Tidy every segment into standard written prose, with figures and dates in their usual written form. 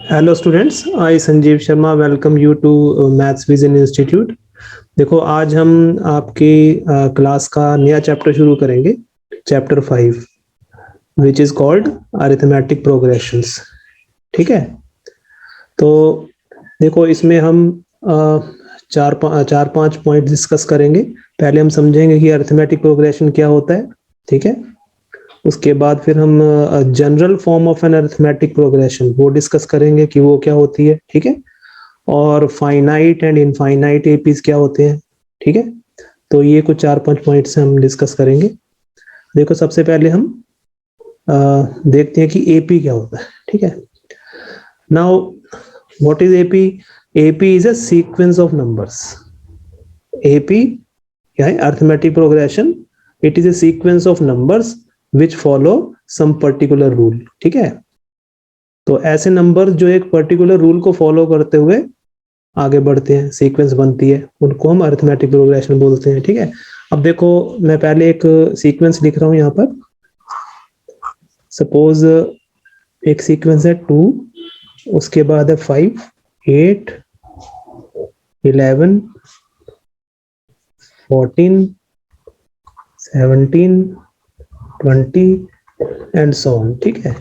Hello students, I Sanjeev Sharma welcome you to maths vision institute. देखो, आज हम आपकी क्लास का नया चैप्टर शुरू करेंगे, chapter 5 which is called arithmetic progressions. ठीक है, तो देखो इसमें हम चार पांच पॉइंट डिस्कस करेंगे। पहले हम समझेंगे कि अरिथमेटिक प्रोग्रेशन क्या होता है। ठीक है, उसके बाद फिर हम general form of an arithmetic progression वो डिस्कस करेंगे कि वो क्या होती है। ठीक है, और फाइनाइट एंड इनफाइनाइट एपीज क्या होते हैं। ठीक है, तो ये कुछ चार पांच पॉइंट्स हम डिस्कस करेंगे। देखो, सबसे पहले हम देखते हैं कि एपी क्या होता है। ठीक है, now what is AP? AP is a sequence of numbers. AP क्या है? Arithmetic progression. It is a sequence of numbers which follow some particular rule. ठीक है, तो ऐसे नंबर जो एक पर्टिकुलर रूल को फॉलो करते हुए आगे बढ़ते हैं, सीक्वेंस बनती है, उनको हम अरिथमेटिक प्रोग्रेशन बोलते हैं। ठीक है, अब देखो मैं पहले एक सीक्वेंस लिख रहा हूं यहां पर। सपोज एक सीक्वेंस है 2, उसके बाद है 5, 8, 11, 14, 17, 20 एंड सो ऑन। ठीक है,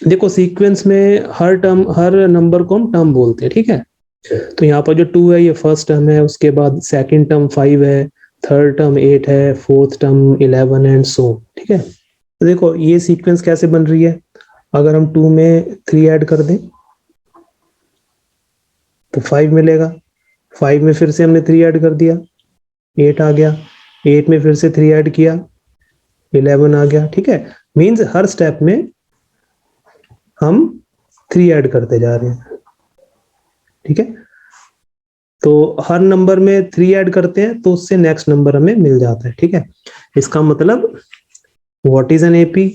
देखो सीक्वेंस में हर नंबर को हम टर्म बोलते हैं। ठीक है, तो यहाँ पर जो 2 है ये फर्स्ट टर्म है, उसके बाद सेकंड टर्म 5 है, थर्ड टर्म 8 है, फोर्थ टर्म 11 एंड सो। ठीक है, तो देखो ये सीक्वेंस कैसे बन रही है। अगर हम 2 में 3 ऐड कर दें तो 5 मिलेगा। 5 में फिर से हमने 3 ऐड कर दिया, 8 आ गया। 8 में फिर से 3 ऐड किया, 11 आ गया। ठीक है, मीन्स हर स्टेप में हम 3 ऐड करते जा रहे हैं। ठीक है, तो हर नंबर में 3 ऐड करते हैं तो उससे नेक्स्ट नंबर हमें मिल जाता है। ठीक है, इसका मतलब what is an AP?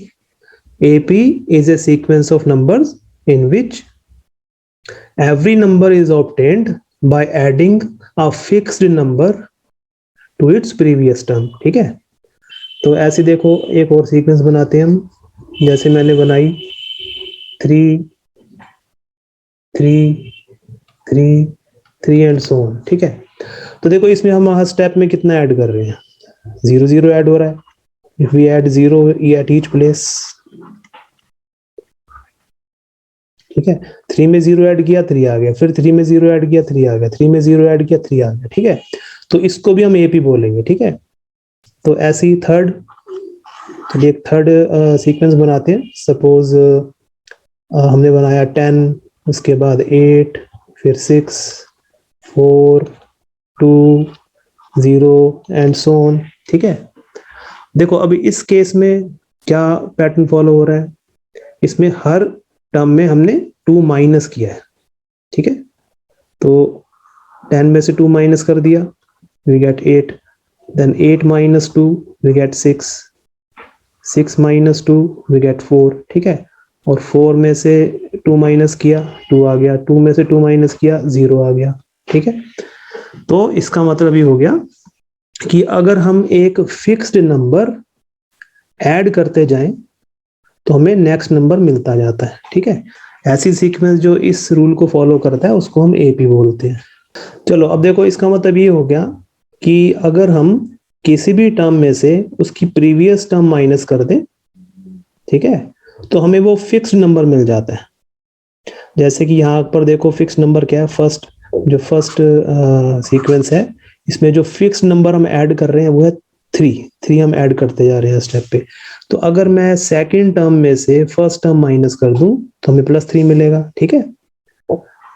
AP is a sequence of numbers in which every number is obtained by adding a fixed number to its previous term। ठीक है, तो ऐसे देखो एक और सीक्वेंस बनाते हैं हम, जैसे मैंने बनाई 3, 3, 3, 3 एंड सो ऑन। ठीक है, तो देखो इसमें हम हर स्टेप में कितना ऐड कर रहे हैं, 0 0 ऐड हो रहा है। If we add 0 at each place. ठीक है, 3 में 0 ऐड किया 3 आ गया, फिर 3 में 0 ऐड किया 3 आ गया, 3 में 0 ऐड किया 3 आ गया। ठीक है, तो इसको भी हम एपी बोलेंगे। ठीक है, तो ऐसे ही थर्ड, चलिए एक थर्ड सीक्वेंस बनाते हैं। सपोज हमने बनाया 10, उसके बाद 8, फिर 6, 4, 2, 0 एंड सो ऑन। ठीक है, देखो अभी इस केस में क्या पैटर्न फॉलो हो रहा है। इसमें हर टर्म में हमने 2 माइनस किया है। ठीक है, तो 10 में से 2 माइनस कर दिया, we get 8। Then 8 minus 2 we get 6, 6 minus 2 we get 4। ठीक है, और 4 में से 2 माइनस किया 2 आ गया, 2 में से 2 माइनस किया 0 आ गया। ठीक है, तो इसका मतलब ये हो गया कि अगर हम एक फिक्स्ड नंबर ऐड करते जाएं तो हमें नेक्स्ट नंबर मिलता जाता है। ठीक है, ऐसी सीक्वेंस जो इस रूल को फॉलो करता है उसको हम एपी बोलते हैं। चलो अब देखो, इसका मतलब ये हो गया कि अगर हम किसी भी टर्म में से उसकी प्रीवियस टर्म माइनस कर दें, ठीक है, तो हमें वो फिक्स्ड नंबर मिल जाता है। जैसे कि यहाँ पर देखो फिक्स्ड नंबर क्या है, फर्स्ट सीक्वेंस है, इसमें जो फिक्स्ड नंबर हम ऐड कर रहे हैं वो है 3 हम ऐड करते जा रहे हैं स्टेप पे। तो अगर मैं सेकंड टर्म में से फर्स्ट टर्म माइनस कर दूं तो हमें +3 मिलेगा। ठीक है,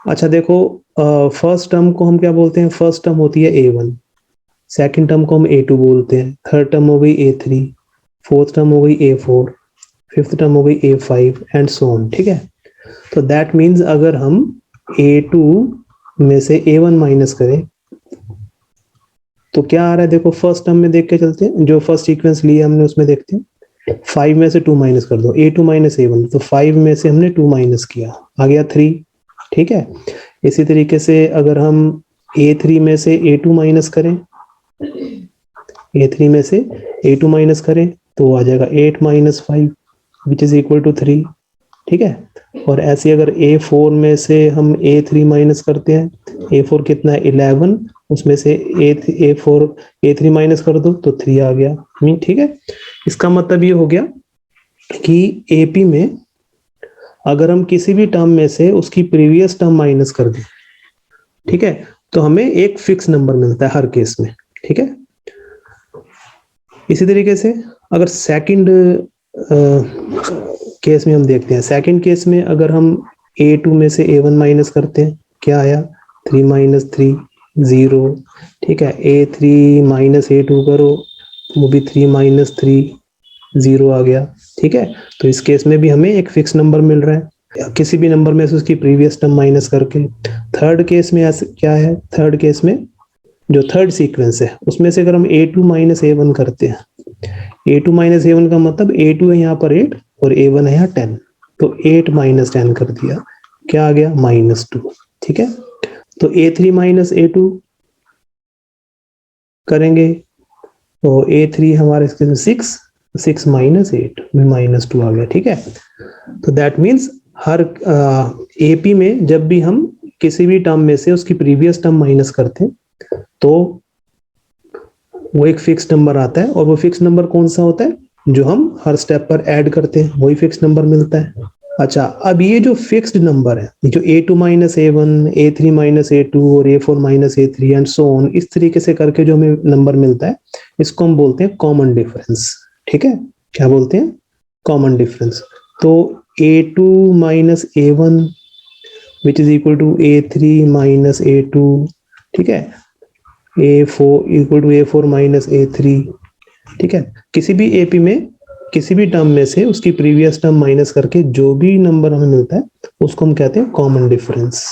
अच्छा देखो, फर्स्ट टर्म को हम क्या बोलते हैं? फर्स्ट टर्म होती है A1, सेकंड टर्म को हम A2 बोलते हैं, थर्ड टर्म हो गई A3, फोर्थ टर्म हो गई A4, फिफ्थ टर्म हो गई A5 एंड सो ऑन। ठीक है, तो दैट मीन्स अगर हम A2 में से A1 माइनस करें तो क्या आ रहा है, देखो फर्स्ट टर्म में देख के चलते हैं, जो फर्स्ट सीक्वेंस लिया हमने उसमें देखते हैं। 5 में से 2 माइनस कर दो, A2 माइनस A1, तो 5 में से हमने 2 माइनस किया, आ गया 3। ठीक है, इसी तरीके से अगर हम A3 में से A2 माइनस करें, A3 में से A2 माइनस करें तो आ जाएगा 8 minus 5 which is equal to 3। ठीक है। और ऐसे अगर A4 में से हम A3 माइनस करते हैं, A4 कितना है 11, उसमें से A3 माइनस कर दो तो 3 आ गया। ठीक है, इसका मतलब ये हो गया कि AP में अगर हम किसी भी टर्म में से उसकी प्रीवियस टर्म माइनस कर दें, ठीक है, तो हमें एक फिक्स नंबर मिलता है हर केस में। ठीक है, इसी तरीके से अगर सेकंड केस में हम देखते हैं, सेकंड केस में अगर हम A2 में से A1 माइनस करते हैं, क्या आया 3 माइनस 3 0। ठीक है, A3 माइनस A2 करो, वो भी 3 माइनस 3 0 आ गया। ठीक है, तो इस केस में भी हमें एक फिक्स नंबर मिल रहा है किसी भी नंबर में से उसकी प्रीवियस टर्म माइनस करके। थर्ड केस में ऐसे क्या है, थर्ड केस में जो थर्ड सीक्वेंस है उसमें से अगर हम A2 माइनस A1 करते हैं, A2 माइनस A1 का मतलब A2 है यहाँ पर 8 और A1 है यहाँ 10, तो 8 माइनस 10 कर दिया, क्या आ गया -2। ठीक है, तो A3 माइनस A2 करेंगे तो A3 हमारे इसके 6 माइनस 8 में -2 आ गया। ठीक है, तो दैट मीन्स हर AP में जब भी हम किसी भी टर्म में से उसकी प्रीवियस टर्म माइनस करते हैं तो वो एक फिक्स नंबर आता है, और वो फिक्स नंबर कौन सा होता है, जो हम हर स्टेप पर ऐड करते हैं वही फिक्स नंबर मिलता है। अच्छा, अब ये जो फिक्स्ड नंबर है, जो A2 minus A1, A3 minus A2 और A4 minus A3 and so on, इस तरीके से करके जो हमें नंबर मिलता है इसको हम बोलते हैं कॉमन डिफरेंस। ठीक है, क्या बोलते हैं, कॉमन डिफरेंस। तो A2 minus A1 which is equal to A3 minus A2, ठीक है, A4 equal to A4 minus A3। ठीक है, किसी भी AP में किसी भी टर्म में से उसकी प्रीवियस टर्म माइनस करके जो भी नंबर हमें मिलता है उसको हम कहते हैं कॉमन डिफरेंस।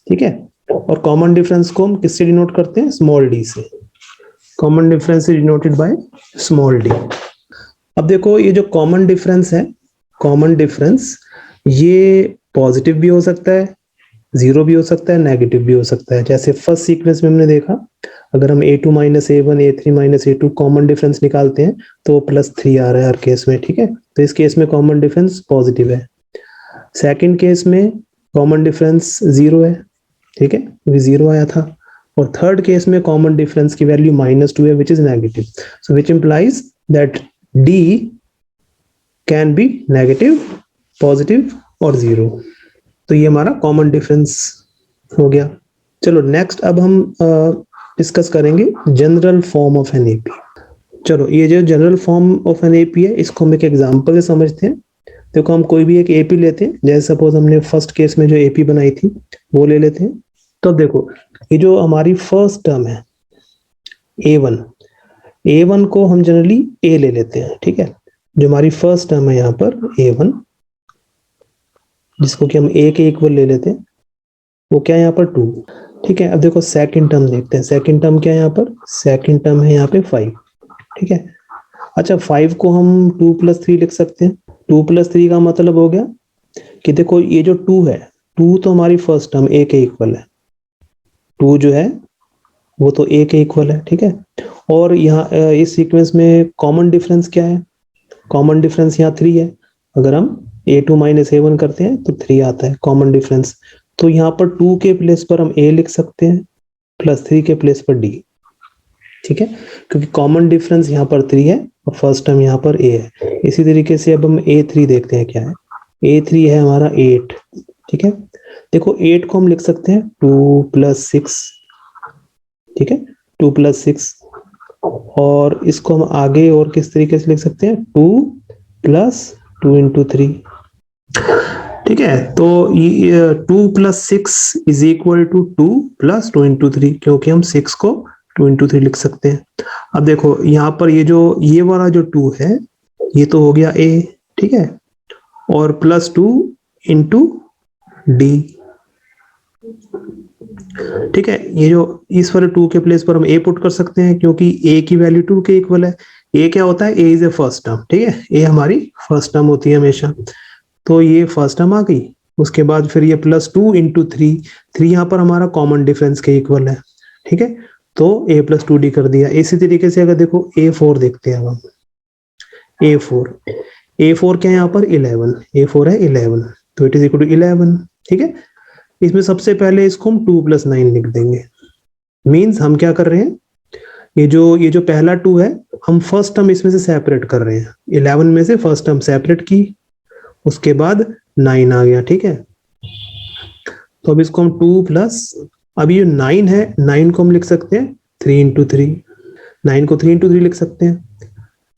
ठीक है, और कॉमन डिफरेंस को हम किससे डिनोट करते हैं, स्मॉल डी से। Common difference is denoted by small D. अब देखो ये जो कॉमन डिफरेंस है, कॉमन डिफरेंस ये पॉजिटिव भी हो सकता है, जीरो भी हो सकता है, नेगेटिव भी हो सकता है। जैसे फर्स्ट सीक्वेंस में हमने देखा, अगर हम A2 minus A1, A3 minus A2 common difference निकालते हैं तो +3 आ रहा है हर केस में। ठीक है, तो इस केस में कॉमन डिफरेंस पॉजिटिव है। सेकंड केस में कॉमन डिफरेंस 0 है, ठीक है, क्योंकि 0 आया था। और थर्ड केस में कॉमन डिफरेंस की वैल्यू -2 है, which is negative. So which implies that D can be negative, positive और 0। तो ये हमारा कॉमन डिफरेंस हो गया। चलो नेक्स्ट अब हम डिस्कस करेंगे general form of an AP. चलो ये जो general form of an AP है इसको हम एक एग्जांपल से समझते हैं। देखो हम कोई भी एक एपी लेते हैं, जैसे सपोज हमने फर्स्ट केस में जो एपी बनाई थी वो ले लेते हैं। तो देखो ये जो हमारी फर्स्ट टर्म है A1 को हम जनरली A ले लेते हैं। ठीक है, जो हमारी फर्स्ट टर्म है यहाँ पर A1, जिसको कि हम A के इक्वल ले लेते हैं, वो क्या है यहाँ पर 2। ठीक है, अब देखो सेकंड टर्म देखते हैं। सेकंड टर्म क्या है यहाँ पर, सेकंड टर्म है यहाँ पे 5। ठीक है, अच्छा 5 को हम 2 + 3 लिख सकते हैं। 2 + 3 का मतलब हो गया कि देखो ये जो 2 है, 2 तो हमारी फर्स्ट टर्म A के इक्वल है, 2 जो है वो तो A के इक्वल है। ठीक है, और यहाँ इस सीक्वेंस में कॉमन डिफरेंस क्या है, कॉमन डिफरेंस यहाँ 3 है। अगर हम A2 माइनस A1 करते हैं तो 3 आता है कॉमन डिफरेंस। तो यहाँ पर 2 के प्लेस पर हम A लिख सकते हैं, +3 के प्लेस पर D। ठीक है, क्योंकि कॉमन डिफरेंस यहाँ पर 3 है और फर्स्ट टर्म यहाँ पर A है। इसी तरीके से अब हम A3 देखते हैं क्या है। A3 है हमारा 8। ठीक है, देखो 8 को हम लिख सकते हैं 2 + 6। ठीक है, 2 + 6, और इसको हम आगे और किस तरीके से लिख सकते हैं, 2 + 2 × 3। ठीक है, तो 2 + 6 इज इक्वल टू 2 + 2 × 3, क्योंकि हम 6 को 2 × 3 लिख सकते हैं। अब देखो यहाँ पर ये वाला जो 2 है ये तो हो गया A। ठीक है, और +2 × D। ठीक है, ये जो इस वाले 2 के प्लेस पर हम A पुट कर सकते हैं, क्योंकि A की वैल्यू 2 के इक्वल है। A क्या होता है, A is a first term. ठीक है, A हमारी फर्स्ट टर्म होती है हमेशा, तो ये फर्स्ट टर्म आ गई। उसके बाद फिर ये +2 × 3, 3 यहाँ पर हमारा कॉमन डिफरेंस के इक्वल है। ठीक है, तो A + 2D कर दिया। इसी तरीके से अगर देखो A4 देखते हैं, अब हम A4 क्या है यहाँ पर 11, A4 है 11। तो इट इज इक्वल टू 11, ठीक है। इसमें सबसे पहले इसको हम 2 + 9 लिख देंगे। मीन्स हम क्या कर रहे हैं, ये जो पहला 2 है, हम फर्स्ट टर्म इसमें से सेपरेट कर रहे हैं। 11 में से फर्स्ट टर्म सेपरेट की, उसके बाद 9 आ गया, ठीक है। तो अब इसको हम 2 प्लस, अब ये 9 है, 9 को हम लिख सकते हैं 3 × 3, 9 को 3 × 3 लिख सकते हैं,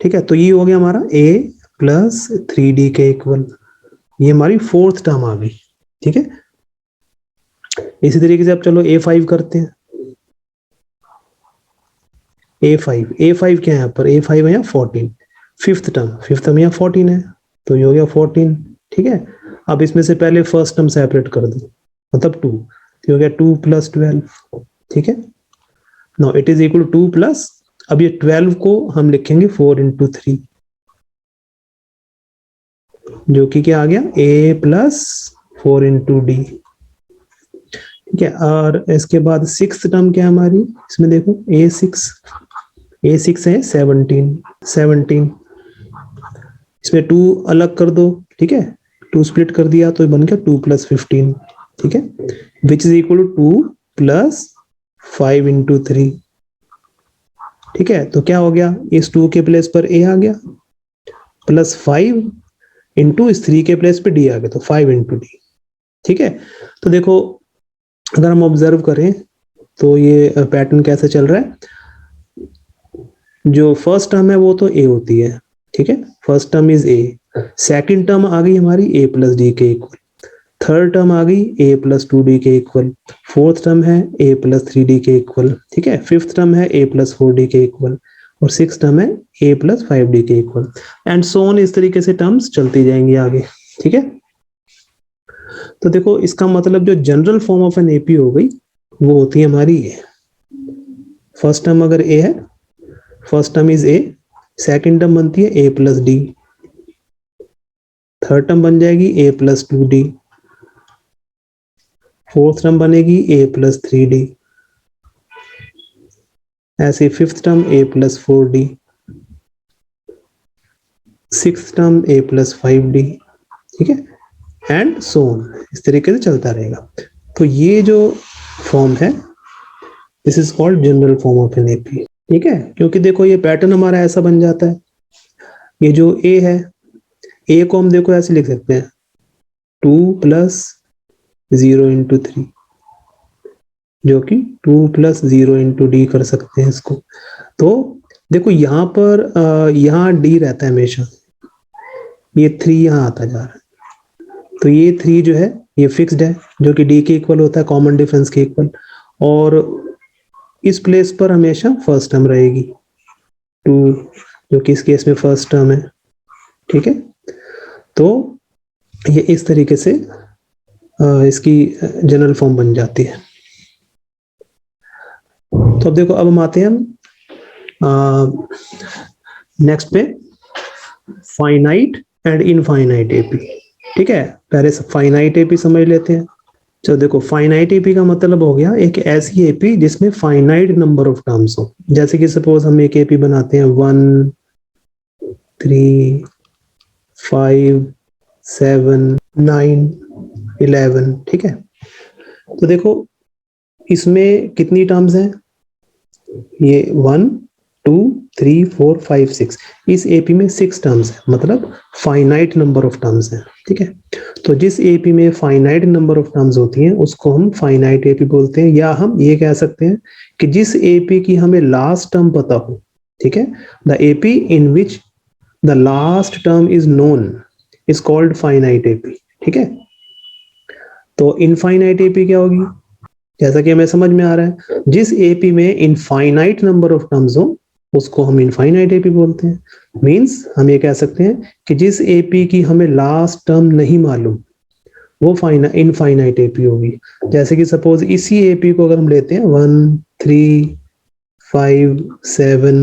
ठीक है। तो ये हो गया हमारा a + 3d के इक्वल, ये हमारी फोर्थ टर्म आ गई, ठीक है। इसी तरीके से अब चलो a5 करते हैं। a5 क्या है यहाँ पर, a5 है यहाँ 14, फिफ्थ टर्म यहाँ 14 है, तो ये हो गया 14, ठीक है। अब इसमें से पहले फर्स्ट टर्म सेपरेट कर दो, मतलब 2, तो हो गया 2 + 12, ठीक है। Now it is equal to 2 plus, अब ये 12 को हम लिखेंगे 4 × 3, जो कि क्या आ गया a + 4 × d, ठीक है। और इसके बाद सिक्स्थ टर्म क्या है हमारी, इसमें देखो a6 है 17, इसमें 2 अलग कर दो, ठीक है, 2 स्प्लिट कर दिया तो बन गया 2 + 15, ठीक है, विच इज इक्वल टू 2 + 5 × 3, ठीक है। तो क्या हो गया, इस 2 के प्लेस पर a आ गया, प्लस 5 × इस 3 के प्लेस पे d आ गया, तो 5 × d, ठीक है। तो देखो अगर हम ऑब्जर्व करें तो ये पैटर्न कैसे चल रहा है, जो फर्स्ट टर्म है वो तो a होती है, ठीक है, first term is a, second term आ गई हमारी a + d के इक्वल, थर्ड टर्म आ गई a + 2d के इक्वल, फोर्थ टर्म है a + 3d के इक्वल, ठीक है, फिफ्थ टर्म है a + 4d के इक्वल, और सिक्स टर्म है a + 5d के इक्वल, एंड सो ऑन, इस तरीके से टर्म्स चलती जाएंगी आगे, ठीक है। तो देखो इसका मतलब जो general form of an AP हो गई वो होती है हमारी ये, फर्स्ट टर्म अगर a है, first term is a, second term बनती है a + d, थर्ड टर्म बन जाएगी a + 2d, फोर्थ टर्म बनेगी a + 3d, ऐसे fifth term a + 4d, sixth term a + 5d, ठीक है, एंड सो ऑन, इस तरीके से चलता रहेगा। तो ये जो फॉर्म है this is called general form of an AP, ठीक है। क्योंकि देखो ये पैटर्न हमारा ऐसा बन जाता है, ये जो a है, a को हम देखो ऐसे लिख सकते हैं 2 + 0 × 3, जो कि 2 + 0 × d कर सकते हैं इसको। तो देखो यहाँ पर यहाँ d रहता है हमेशा, ये 3 यहाँ आता जा रहा है, तो ये 3 जो है ये फिक्स्ड है, जो कि d के इक्वल होता है, कॉमन डिफरेंस के इक्वल, और इस प्लेस पर हमेशा फर्स्ट टर्म रहेगी 2, जो कि इस केस में फर्स्ट टर्म है, ठीक है। तो ये इस तरीके से इसकी जनरल फॉर्म बन जाती है। तो अब देखो, अब हम आते हैं नेक्स्ट पे, फाइनाइट एंड इनफाइनाइट एपी, ठीक है। पहले फाइनाइट एपी समझ लेते हैं। चलो देखो, फाइनाइट एपी का मतलब हो गया एक ऐसी एपी जिसमें फाइनाइट नंबर ऑफ टर्म्स हो, जैसे कि सपोज हम एक एपी बनाते हैं 1, 3, 5, 7, 9, 11, ठीक है। तो देखो इसमें कितनी टर्म्स हैं, ये 1, 2, 3, 4, 5, 6, इस एपी में 6 टर्म्स है, मतलब फाइनाइट नंबर ऑफ टर्म्स है, ठीक है। तो जिस एपी में फाइनाइट नंबर ऑफ टर्म्स होती हैं उसको हम फाइनाइट एपी बोलते हैं, या हम ये कह सकते हैं कि जिस एपी की हमें लास्ट टर्म पता हो, ठीक है, the AP in which the last term is known is called finite AP, ठीक है। तो इनफाइनाइट एपी क्या होगी, जैसा कि हमें समझ में आ रहा है, जिस एपी में इनफाइनाइट नंबर ऑफ टर्म्स हो उसको हम इनफाइनाइट एपी बोलते हैं। मींस हम ये कह सकते हैं कि जिस एपी की हमें लास्ट टर्म नहीं मालूम वो इनफाइनाइट एपी होगी। जैसे कि सपोज इसी एपी को अगर हम लेते हैं 1, 3, 5, 7,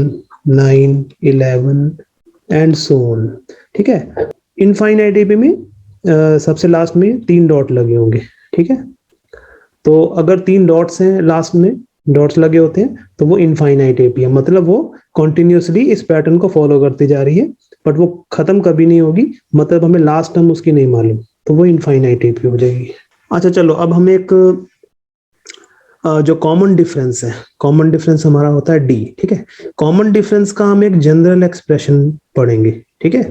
9, 11 एंड सो ऑन, ठीक है। इनफाइनाइट एपी में सबसे लास्ट में 3 डॉट लगे होंगे, ठीक है। तो अगर 3 डॉट्स हैं, लास्ट में डॉट्स लगे होते हैं, तो वो इनफाइनाइट एपी है, मतलब वो कॉन्टिन्यूसली इस पैटर्न को फॉलो करती जा रही है, बट वो खत्म कभी नहीं होगी, मतलब हमें लास्ट टर्म उसकी नहीं मालूम, तो वो इनफाइनाइट एपी हो जाएगी। अच्छा चलो, अब हम एक जो कॉमन डिफरेंस है, कॉमन डिफरेंस हमारा होता है डी, ठीक है। कॉमन डिफरेंस का हम एक जनरल एक्सप्रेशन पढ़ेंगे, ठीक है।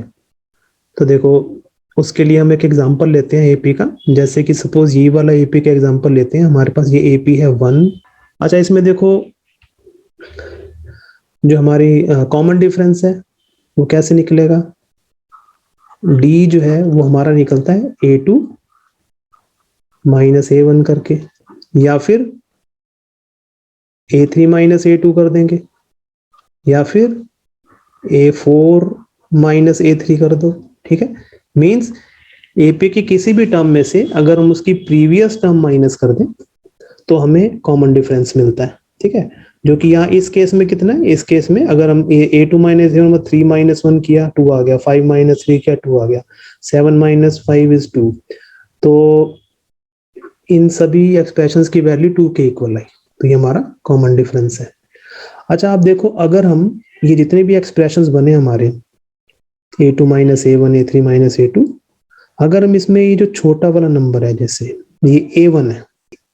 तो देखो, उसके लिए हम एक एग्जांपल लेते हैं एपी का। जैसे कि सपोज ये वाला एपी का एग्जांपल लेते हैं, हमारे पास ये एपी है 1। अच्छा, इसमें देखो जो हमारी कॉमन डिफरेंस है वो कैसे निकलेगा। डी जो है वो हमारा निकलता है A2 माइनस A1 करके, या फिर A3 माइनस A2 कर देंगे, या फिर A4 माइनस A3 कर दो, ठीक है। मींस एपी की किसी भी टर्म में से अगर हम उसकी प्रीवियस टर्म माइनस कर दें तो हमें कॉमन डिफरेंस मिलता है, ठीक है। जो कि यहाँ इस केस में कितना है, इस केस में अगर हम A2 माइनस 3 माइनस 1 किया 2 आ गया, 5 माइनस 3 किया 2 आ गया, 7 माइनस 5 इज 2। तो इन सभी एक्सप्रेशंस की वैल्यू 2 के इक्वल आई, तो ये हमारा कॉमन डिफरेंस है। अच्छा, आप देखो, अगर हम ये जितने भी एक्सप्रेशंस बने हमारे A2 minus A1, A3 minus A2, अगर हम इसमें ये जो छोटा वाला नंबर है, जैसे ये A1 है,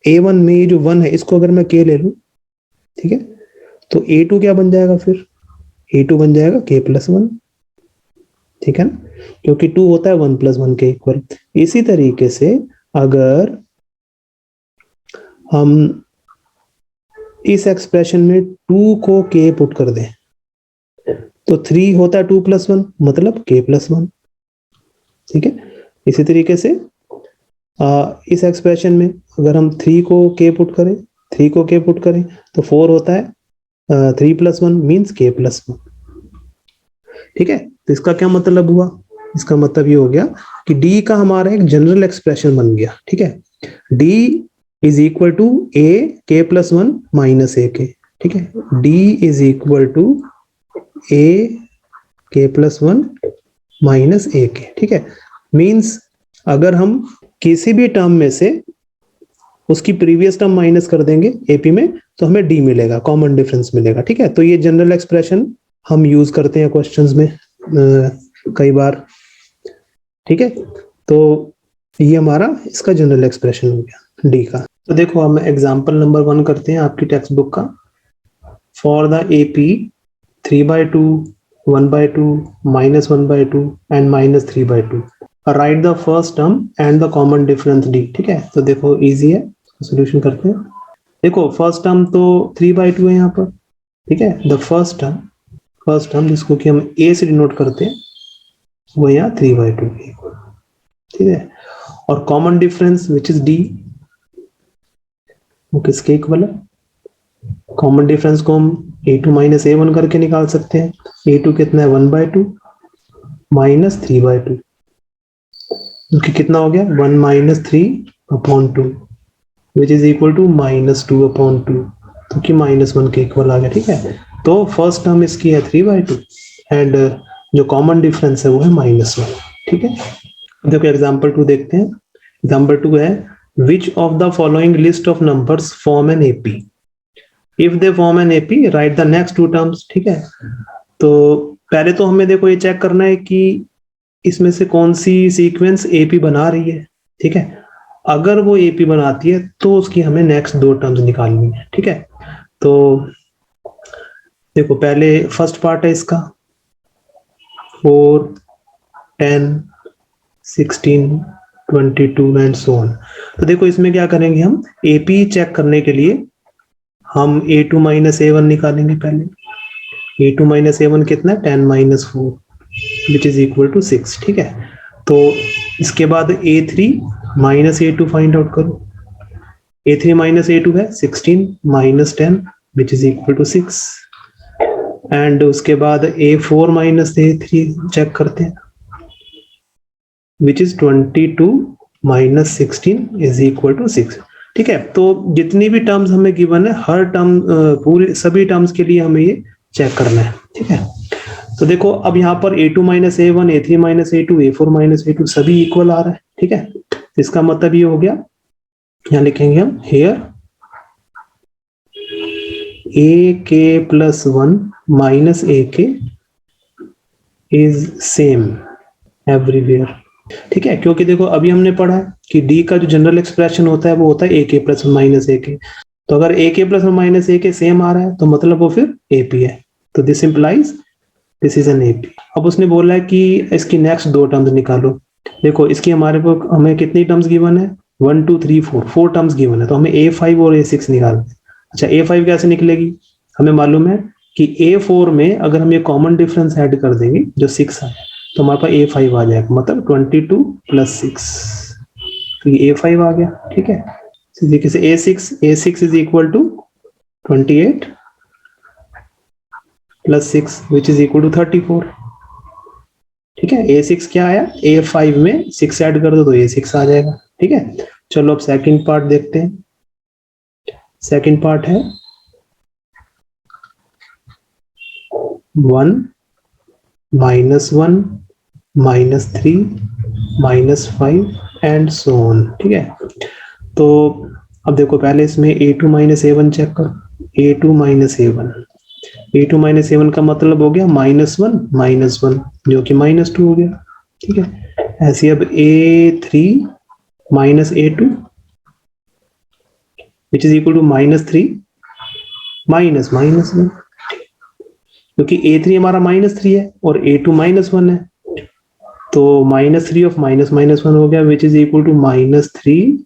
A1 में ये जो 1 है इसको अगर मैं K ले लूं, ठीक है, तो A2 क्या बन जाएगा, फिर A2 बन जाएगा K प्लस 1, ठीक है ना, क्योंकि 2 होता है 1 प्लस 1 के इक्वल। इसी तरीके से अगर हम इस एक्सप्रेशन में 2 को K पुट कर दें तो 3 होता है 2 प्लस 1, मतलब K प्लस 1, ठीक है। इसी तरीके से इस एक्सप्रेशन में अगर हम 3 को K पुट करें, 3 को K पुट करें तो 4 होता है 3 प्लस 1 मीन्स K प्लस 1, ठीक है। तो इसका क्या मतलब हुआ, इसका मतलब ये हो गया कि D का हमारा एक जनरल एक्सप्रेशन बन गया, ठीक है। D is equal to A K plus 1 minus A K, ठीक है। D is equal to A K plus 1 minus A K, ठीक है। मीन्स अगर हम किसी भी टर्म में से उसकी प्रीवियस टर्म माइनस कर देंगे एपी में तो हमें डी मिलेगा, कॉमन डिफरेंस मिलेगा, ठीक है। तो ये जनरल एक्सप्रेशन हम यूज करते हैं क्वेश्चंस में कई बार, ठीक है। तो ये हमारा इसका जनरल एक्सप्रेशन हो गया डी का। तो देखो, हम एग्जांपल नंबर 1 करते हैं आपकी टेक्स्ट बुक का। For the AP 3/2, 1/2, -1/2 and -3/2 right the first term and the common difference D, ठीक है। तो देखो इजी है, सॉल्यूशन करते हैं। देखो फर्स्ट टर्म तो 3/2 है यहाँ पर, ठीक है। द फर्स्ट टर्म जिसको कि हम ए से डिनोट करते हैं वो यहाँ 3/2, ठीक है। और common difference which is D, वो किसके इक्वल है। कॉमन डिफरेंस को हम A2 माइनस A1 करके निकाल सकते हैं। A2 कितना है 1/2 माइनस 3/2, क्योंकि कितना हो गया 1 minus 3/2 which is equal to -2/2, क्योंकि -1 के इक्वल आ गया, ठीक है। तो फर्स्ट टर्म इसकी है 3/2 एंड जो कॉमन डिफरेंस है वो है -1, ठीक है। देखो एग्जांपल 2 देखते हैं। एग्जांपल 2 है which of the following list of numbers form an AP, if they form an AP right the next 2 terms, ठीक है। तो पहले तो हमें देखो ये चेक करना है कि इसमें से कौन सी सीक्वेंस एपी बना रही है, ठीक है। अगर वो एपी बनाती है तो उसकी हमें नेक्स्ट 2 टर्म्स निकालनी है, ठीक है। तो देखो पहले फर्स्ट पार्ट है इसका 4, 10, 16, 22 एंड सो ऑन। तो देखो इसमें क्या करेंगे, हम एपी चेक करने के लिए हम A2 माइनस A1 निकालेंगे पहले। A2 माइनस A1 कितना है 10 minus 4 which is equal to 6, ठीक है। तो इसके बाद A3 minus A2 find out करो। A3 माइनस A2 है 16 minus 10 which is equal to 6 and उसके बाद A4 माइनस A3 चेक करते हैं which is 22 minus 16 is equal to 6, ठीक है। तो जितनी भी टर्म्स हमें गिवन है हर टर्म पूरे सभी टर्म्स के लिए हमें ये चेक करना है, ठीक है। तो देखो अब यहाँ पर A2 minus A1, A3 minus A2, A4 minus A2 सभी इक्वल आ रहा है, ठीक है। इसका मतलब ये हो गया, यहाँ लिखेंगे हम here AK plus 1 minus AK is same everywhere, ठीक है, क्योंकि देखो अभी हमने पढ़ा है कि डी का जो जनरल एक्सप्रेशन होता है वो होता है ए के प्लस माइनस ए के। तो अगर ए के प्लस माइनस ए के सेम आ रहा है तो मतलब वो फिर एपी है। तो this implies this is an AP. अब उसने बोला है कि इसकी नेक्स्ट दो टर्म्स निकालो। देखो इसकी हमारे को हमें कितनी टर्म्स गिवन है, 1 2 3 4 टर्म्स गिवन है, तो हमें A5 और A6 निकालना है। अच्छा A5 कैसे निकलेगी, हमें मालूम है कि A4 में अगर हम ये कॉमन डिफरेंस ऐड कर देंगे जो 6 है तो हमारे पास A5 आ जाएगा, मतलब 22 + 6, तो ये A5 आ गया। ठीक है, देखिए से A6 is equal to 28 + 6 which is equal to 34। ठीक है, A6 क्या आया, A5 में 6 ऐड कर दो तो A6 आ जाएगा। ठीक है, चलो अब सेकंड पार्ट देखते हैं। सेकंड पार्ट है 1 -1 -3 -5 एंड सो ऑन। ठीक है, तो अब देखो पहले इसमें A2 - A1 चेक करो। A2 - A1, A2 - A1 का मतलब हो गया -1 -1 जो कि -2 हो गया। ठीक है, ऐसे अब A3 - A2 which is equal to -3 -1, क्योंकि A3 हमारा -3 है और A2 -1 है, तो -3 ऑफ -1 हो गया विच इज इक्वल टू -3।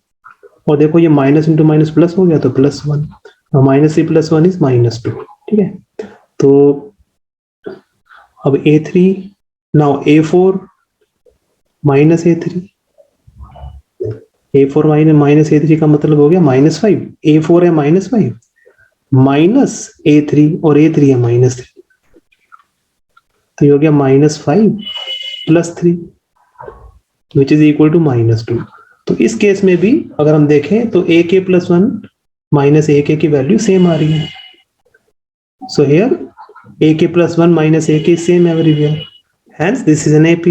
और देखो ये माइनस इंटू माइनस प्लस हो गया तो +1, -3 + 1 इज -2। ठीक है, तो अब A3 now A4 -A3, A4 -A3 का मतलब हो गया -5। A4 है -5 माइनस A3 और A3 है -3, तो ये हो गया -5 + 3 विच इज इक्वल टू -2। तो इस केस में भी अगर हम देखें तो AK + 1 - AK की वैल्यू सेम आ रही है। So here AK + 1 - AK same everywhere, hence this is an AP।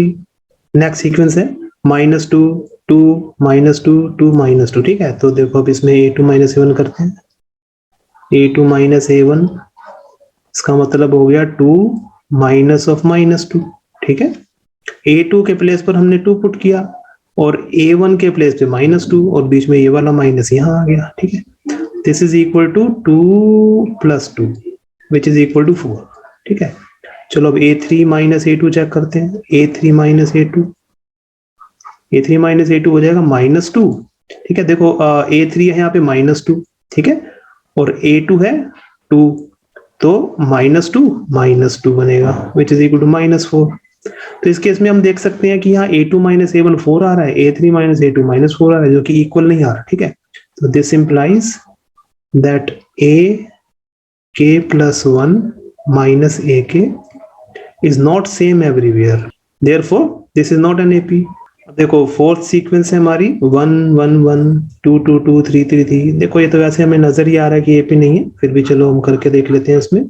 Next sequence है -2 2 -2 2 -2। ठीक है, तो देखो अब इसमें A2 - A1 करते हैं। A2 - A1 इसका मतलब हो गया 2 -2। ठीक है, A2 के प्लेस पर हमने 2 पुट किया और A1 के प्लेस पे -2 और बीच में ये वाला माइनस यहाँ आ गया। ठीक है, this is equal to 2 + 2 which is equal to 4। ठीक है, चलो अब A3 - A2 चेक करते हैं। A3 - A2, A3 - A2 हो जाएगा -2। ठीक है, देखो A3 है यहाँ पे -2। ठीक है, और A2 है 2, तो -2 -2 बनेगा विच इज इक्वल टू -4। तो इस केस में हम देख सकते हैं कि यहाँ A2 - A1 4 आ रहा है, A3 - A2 -4 आ रहा है, जो कि इक्वल नहीं आ रहा। ठीक है, तो this implies that AK + 1 - AK is not same everywhere, therefore this is not an AP। देखो फोर्थ सीक्वेंस है हमारी 1 1 1 2 2 2 3 3 3। देखो ये तो वैसे हमें नजर ही आ रहा है कि AP नहीं है, फिर भी चलो हम करके देख लेते हैं। इसमें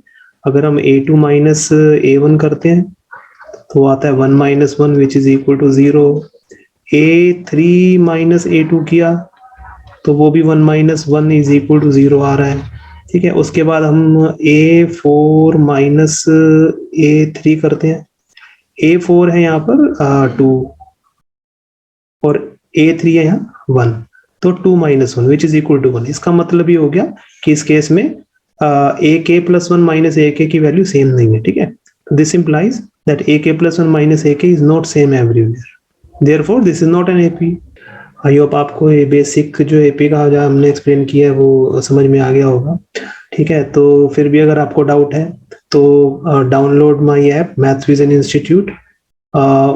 अगर हम A2 - A1 करते हैं तो आता है 1 - 1 विच is equal to 0। A3 - A2 किया तो वो भी 1 - 1 इज इक्वल टू 0 आ रहा है। ठीक है, उसके बाद हम A4 - A3 करते हैं। A4 है यहाँ पर 2 और A3 है यहाँ 1, तो 2 - 1 विच इज इक्वल टू 1। इसका मतलब ये हो गया कि इस केस में AK + 1 - AK की वैल्यू सेम नहीं है। ठीक है, this implies that AK + 1 - AK is not same everywhere, therefore this is not an AP। I hope आपको ये बेसिक जो AP का जो हमने एक्सप्लेन किया है वो समझ में आ गया होगा। ठीक है, तो फिर भी अगर आपको डाउट है तो download my app maths vision institute.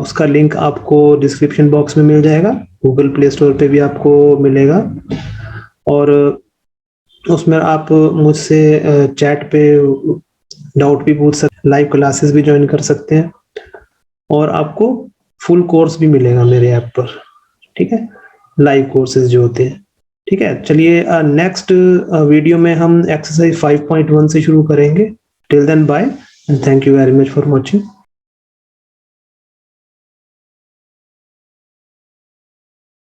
उसका लिंक आपको डिस्क्रिप्शन बॉक्स में मिल जाएगा, गूगल प्ले स्टोर पे भी आपको मिलेगा, और उसमें आप मुझसे चैट पे डाउट भी पूछ सकते, लाइव क्लासेस भी ज्वाइन कर सकते हैं, और आपको फुल कोर्स भी मिलेगा मेरे ऐप पर। ठीक है, लाइव कोर्सेज जो होते हैं। ठीक है, चलिए नेक्स्ट वीडियो में हम एक्सरसाइज 5.1 से शुरू करेंगे। Till then bye and thank you very much for watching.